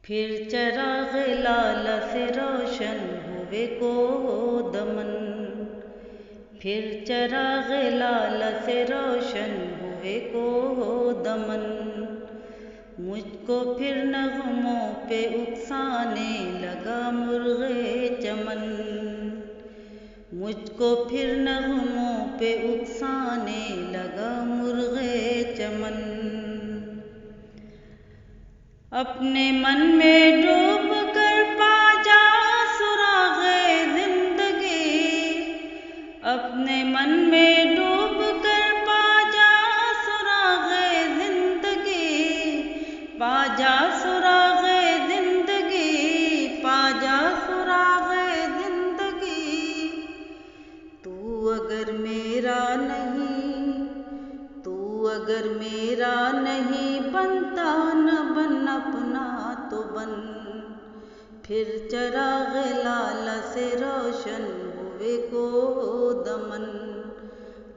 پھر چراغ لالہ سے روشن ہوئے کو دمن، پھر چراغ لالہ سے روشن ہوئے کو دمن، مجھ کو پھر نغموں پہ اکسانے لگا مرغ چمن، مجھ کو پھر نغموں پہ اکسانے لگا مرغ چمن، اپنے من میں ڈوب کر پا جا سراغ زندگی، اپنے من میں ڈوب کر پا جا سراغ زندگی، پا جا سراغ زندگی، پا جا سراغ زندگی، تو اگر میرا نہیں، تو اگر میرا نہیں بنتا نہ بن اپنا تو بن، پھر چراغ لالہ سے روشن ہوئے کو دمن،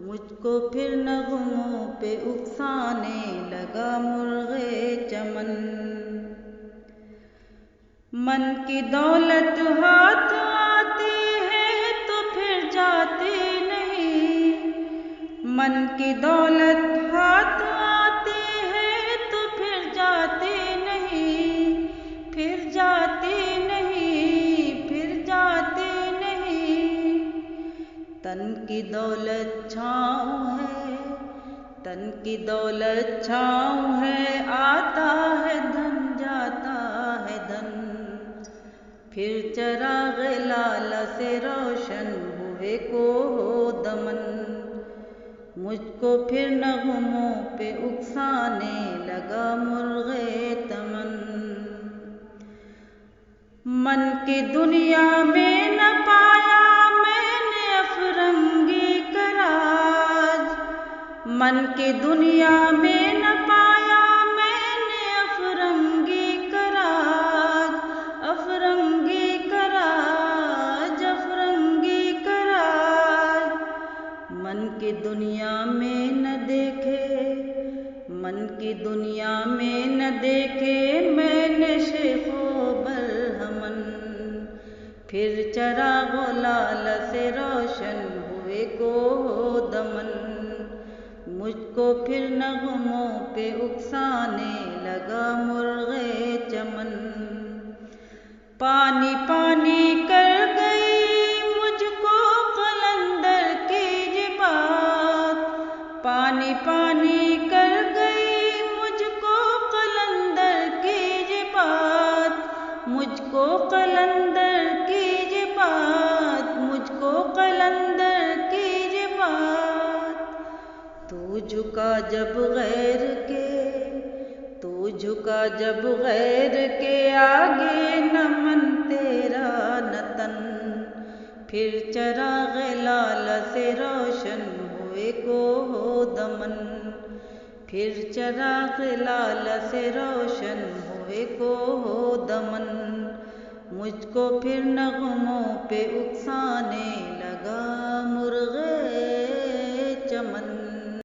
مجھ کو پھر نغموں پہ اکسانے لگا مرغ چمن، من کی دولت ہاتھ آتی ہے تو پھر جاتی نہیں، من کی دولت ہاتھ آتی ہے تو پھر جاتی نہیں، پھر جاتی نہیں، پھر جاتی نہیں، تن کی دولت چھاؤں ہے، تن کی دولت چھاؤں ہے، آتا ہے دھن جاتا ہے دھن، پھر چراغ لالہ سے روشن ہوئے کو دمن، مجھ کو پھر نغموں پہ اکسانے لگا مرغ چمن، من کی دنیا میں نہ پایا میں نے افرنگی کا راز، من کی دنیا میں نہ پایا میں نے افرنگی کا راز، افرنگی کا راز، افرنگی کا راز، من کی دنیا میں نہ دیکھے، من کی دنیا میں نہ دیکھے میں نے شیخ و برہمن، پھر چراغ لالہ سے روشن ہوئے کو دمن، مجھ کو پھر نغموں پہ اکسانے لگا مرغ چمن، پانی پانی کر گئی مجھ کو قلندر کی یہ بات، پانی پانی کر گئی مجھ کو قلندر کی یہ بات، مجھ کو قلندر کی یہ بات، مجھ کو قلندر کی یہ بات، تو جھکا جب غیر کے، تو جھکا جب غیر کے آگے نہ من تیرا نہ تن، پھر چراغ لالہ سے روشن ہوئے کو دمن، پھر چراغ لالہ سے روشن ہوئے کو دمن، مجھ کو پھر نغموں پہ اکسانے لگا مرغ